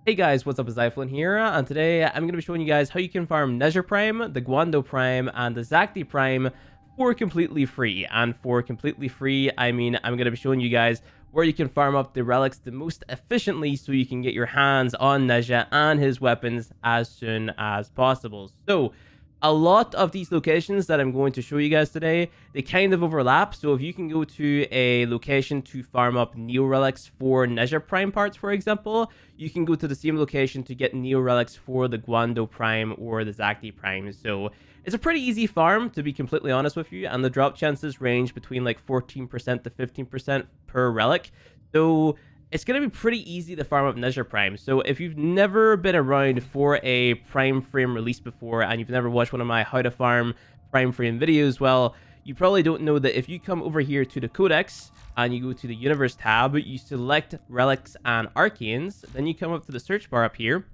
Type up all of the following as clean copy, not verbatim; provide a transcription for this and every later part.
Hey guys, what's up? It's Zyflin here, and today I'm going to be showing you guys how you can farm Nezha Prime, the Guandao Prime, and the Zakti Prime for completely free. And for completely free, I mean I'm going to be showing you guys where you can farm up the relics the most efficiently so you can get your hands on Nezha and his weapons as soon as possible. So, a lot of these locations that I'm going to show you guys today, they kind of overlap. So if you can go to a location to farm up Neo Relics for Nezha Prime parts, for example, you can go to the same location to get Neo Relics for the Guandao Prime or the Zakti Prime. So it's a pretty easy farm, to be completely honest with you, and the drop chances range between like 14% to 15% per relic. So it's going to be pretty easy to farm up Nezha Prime. So if you've never been around for a Prime Frame release before, and you've never watched one of my how to farm Prime Frame videos, well, you probably don't know that if you come over here to the Codex, and you go to the Universe tab, you select Relics and Arcanes, then you come up to the search bar up here,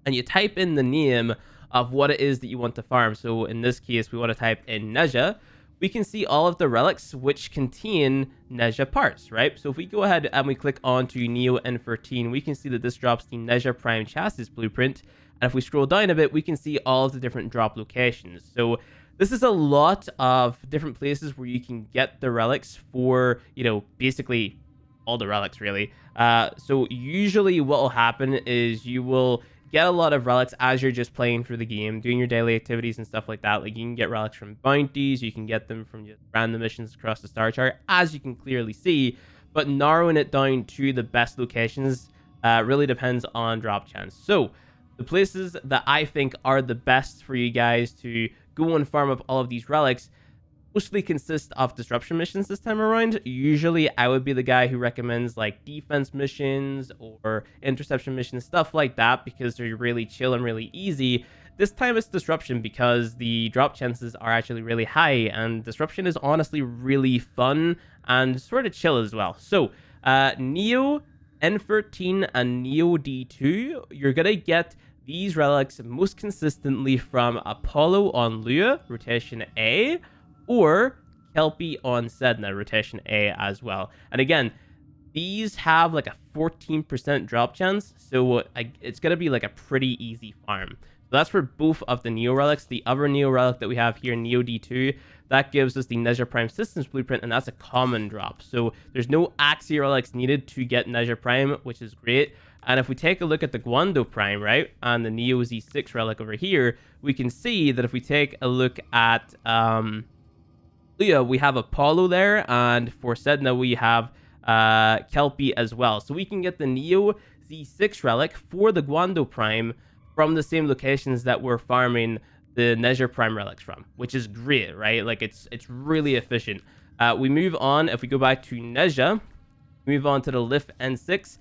and you type in the name of what it is that you want to farm. So in this case, we want to type in Nezha. We can see all of the relics which contain Nezha parts, right? So if we go ahead and we click on to Neo N13, we can see that this drops the Nezha Prime Chassis blueprint. And if we scroll down a bit, we can see all of the different drop locations. So this is a lot of different places where you can get the relics for, basically all the relics, really. So usually what will happen is you will get a lot of relics as you're just playing through the game, doing your daily activities and stuff like that. Like, you can get relics from bounties, you can get them from just random missions across the star chart, as you can clearly see. But narrowing it down to the best locations really depends on drop chance. So the places that I think are the best for you guys to go and farm up all of these relics mostly consist of disruption missions this time around. Usually I would be the guy who recommends like defense missions or interception missions, stuff like that, because they're really chill and really easy. This time it's disruption because the drop chances are actually really high, and disruption is honestly really fun and sort of chill as well. So Neo N13 and Neo D2, you're gonna get these relics most consistently from Apollo on Lua, rotation A, or Kelpie on Sedna, rotation A as well. And again, these have like a 14% drop chance, so it's going to be like a pretty easy farm. So that's for both of the Neo Relics. The other Neo Relic that we have here, Neo D2, that gives us the Nezha Prime Systems Blueprint, and that's a common drop. So there's no Axia Relics needed to get Nezha Prime, which is great. And if we take a look at the Guandao Prime, right, and the Neo Z6 Relic over here, we can see that if we take a look at we have Apollo there, and for Sedna we have Kelpie as well. So we can get the Neo Z6 relic for the Guandao Prime from the same locations that we're farming the Nezha Prime relics from, which is great, right? Like, it's really efficient. We move on. If we go back to Nezha, move on to the Lift N6.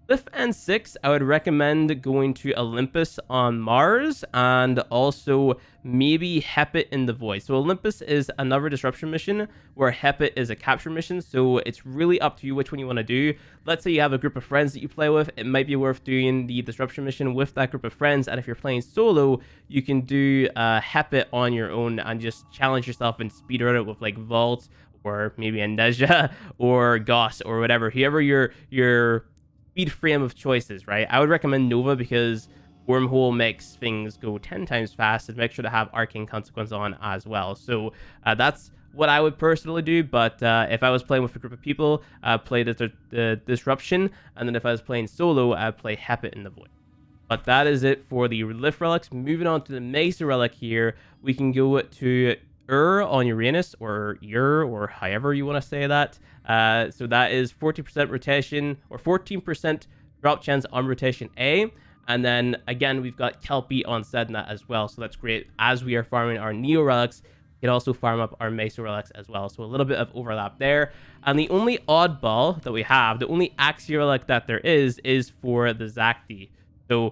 Lift N6, I would recommend going to Olympus on Mars, and also maybe Hepit in the Void. So Olympus is another disruption mission, where Hepit is a capture mission, so it's really up to you which one you want to do. Let's say you have a group of friends that you play with, it might be worth doing the disruption mission with that group of friends, and if you're playing solo, you can do Hepit on your own and just challenge yourself and speedrun it with like Vault, or maybe a Nezha, or Goss, or whatever, whoever your speed frame of choices, right? I would recommend Nova because Wormhole makes things go 10 times fast, and make sure to have Arcane Consequence on as well. So that's what I would personally do, but if I was playing with a group of people, I'd play the Disruption, and then if I was playing solo, I'd play Hepit in the Void. But that is it for the Lift Relics. Moving on to the Mesa Relic here, we can go to on Uranus, or or however you want to say that. So that is 40% rotation, or 14% drop chance on rotation A. And then again, we've got Kelpie on Sedna as well. So that's great. As we are farming our Neo Relics, we can also farm up our Mesa Relics as well. So a little bit of overlap there. And the only oddball that we have, the only Axia Relic that there is for the Zakti. So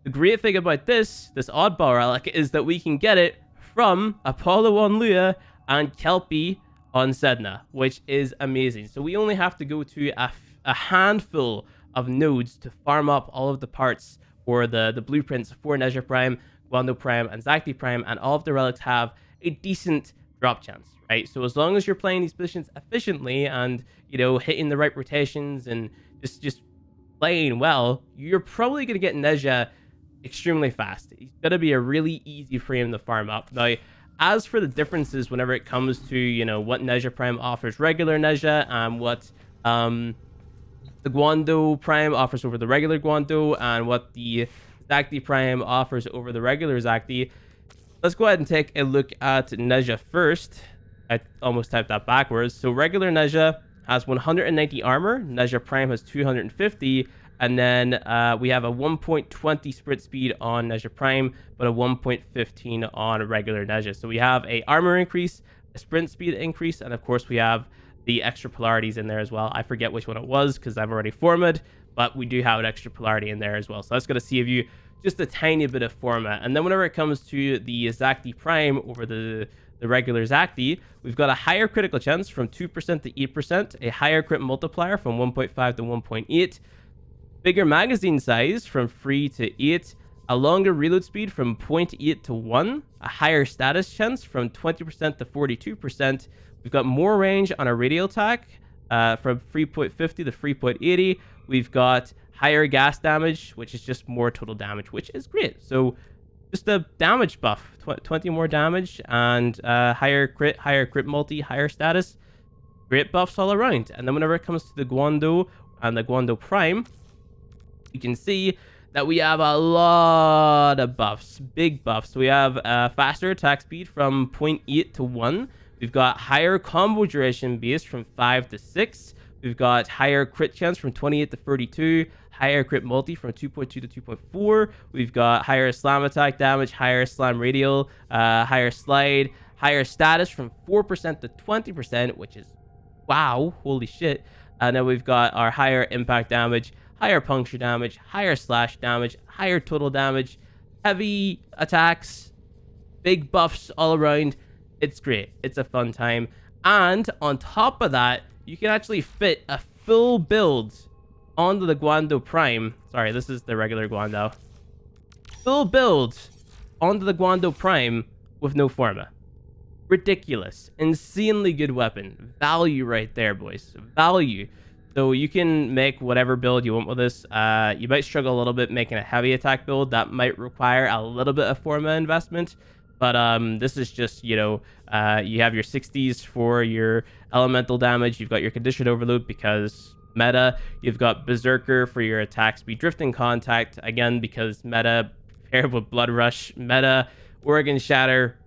the great thing about this oddball relic is that we can get it from Apollo on Lua and Kelpie on Sedna, which is amazing. So we only have to go to a handful of nodes to farm up all of the parts, or the blueprints for Nezha Prime, Guandao Prime, and Zakti Prime, and all of the relics have a decent drop chance, right? So as long as you're playing these missions efficiently and, hitting the right rotations and just playing well, you're probably going to get Nezha extremely fast. He's going to be a really easy frame to farm up. Now, as for the differences whenever it comes to, you know, what Nezha Prime offers regular Nezha and what the Guandao Prime offers over the regular Guandao and what the Zakti Prime offers over the regular Zakti, let's go ahead and take a look at Nezha first. I almost typed that backwards. So regular Nezha has 190 armor, Nezha Prime has 250, and then we have a 1.20 sprint speed on Nezha Prime, but a 1.15 on regular Nezha. So we have a armor increase, a sprint speed increase, and of course we have the extra polarities in there as well. I forget which one it was because I've already formatted, but we do have an extra polarity in there as well. So that's going to save you just a tiny bit of format. And then whenever it comes to the Zakti Prime over the regular Zakti, we've got a higher critical chance from 2% to 8%, a higher crit multiplier from 1.5 to 1.8, bigger magazine size from 3 to 8, a longer reload speed from 0.8 to 1, a higher status chance from 20% to 42%. We've got more range on a radial attack from 3.50 to 3.80. We've got higher gas damage, which is just more total damage, which is great. So just a damage buff, 20 more damage, and higher crit multi, higher status. Great buffs all around. And then whenever it comes to the Guandao and the Guandao Prime, you can see that we have a lot of buffs, big buffs. So we have faster attack speed from 0.8 to 1. We've got higher combo duration base from 5 to 6. We've got higher crit chance from 28 to 32. Higher crit multi from 2.2 to 2.4. We've got higher slam attack damage, higher slam radial, higher slide, higher status from 4% to 20%, which is wow, holy shit. And then we've got our higher impact damage, higher puncture damage, higher slash damage, higher total damage, heavy attacks, big buffs all around. It's great. It's a fun time. And on top of that, you can actually fit a full build onto the Guandao Prime. Sorry, this is the regular Guandao. Full build onto the Guandao Prime with no forma. Ridiculous. Insanely good weapon. Value right there, boys. Value. So you can make whatever build you want with this. You might struggle a little bit making a heavy attack build. That might require a little bit of forma investment. But this is just, you know, you have your 60s for your elemental damage. You've got your condition overload because meta. You've got Berserker for your attack speed, drifting contact, again, because meta, paired with Blood Rush, meta, Organ Shatter,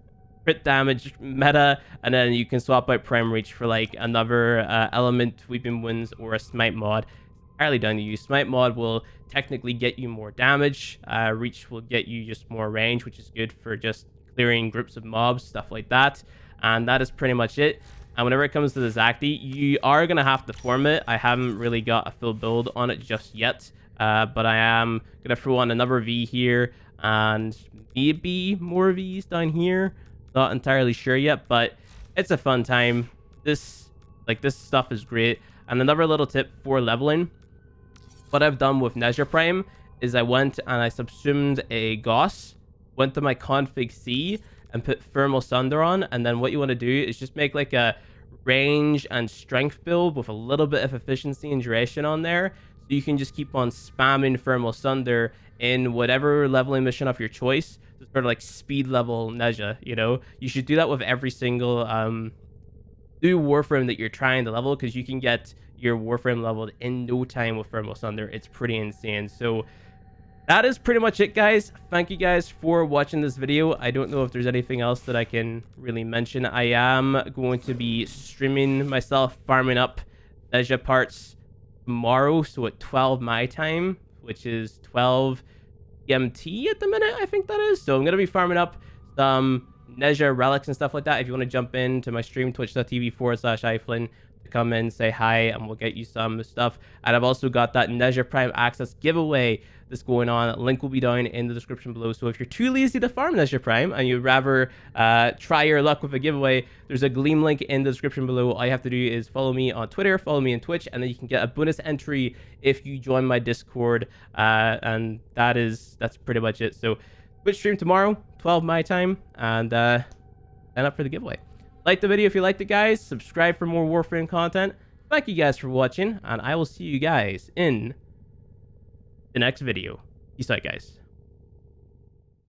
crit damage, meta, and then you can swap out Prime Reach for like another element, Weeping Winds, or a Smite mod. Entirely down to you. Smite mod will technically get you more damage. Reach will get you just more range, which is good for just clearing groups of mobs, stuff like that. And that is pretty much it. And whenever it comes to the Zakti, you are going to have to form it. I haven't really got a full build on it just yet. But I am going to throw on another V here and maybe more Vs down here. Not entirely sure yet, but it's a fun time. This stuff is great. And another little tip for leveling. What I've done with Nezha Prime is I went and I subsumed a Gauss, went to my config C and put Thermal Sunder on, and then what you want to do is just make like a range and strength build with a little bit of efficiency and duration on there, so you can just keep on spamming Thermal Sunder in whatever leveling mission of your choice to sort of like speed level Nezha. You know, you should do that with every single new Warframe that you're trying to level, because you can get your Warframe leveled in no time with Thermal Sunder. It's pretty insane. So that is pretty much it, guys. Thank you guys for watching this video. I don't know if there's anything else that I can really mention. I am going to be streaming myself farming up Nezha parts tomorrow, so at 12 my time, which is 12 GMT at the minute, I think that is. So I'm going to be farming up some Nezha relics and stuff like that. If you want to jump into my stream, twitch.tv/iflin, to come in, say hi, and we'll get you some stuff. And I've also got that Nezha Prime Access giveaway that's going on. Link will be down in the description below. So if you're too lazy to farm Nezha Prime and you'd rather try your luck with a giveaway, there's a Gleam link in the description below. All you have to do is follow me on Twitter, follow me on Twitch, and then you can get a bonus entry if you join my Discord. And that's pretty much it. So Twitch stream tomorrow, 12 my time, and sign up for the giveaway. Like the video if you liked it, guys. Subscribe for more Warframe content. Thank you guys for watching, and I will see you guys in the next video. Peace out, guys.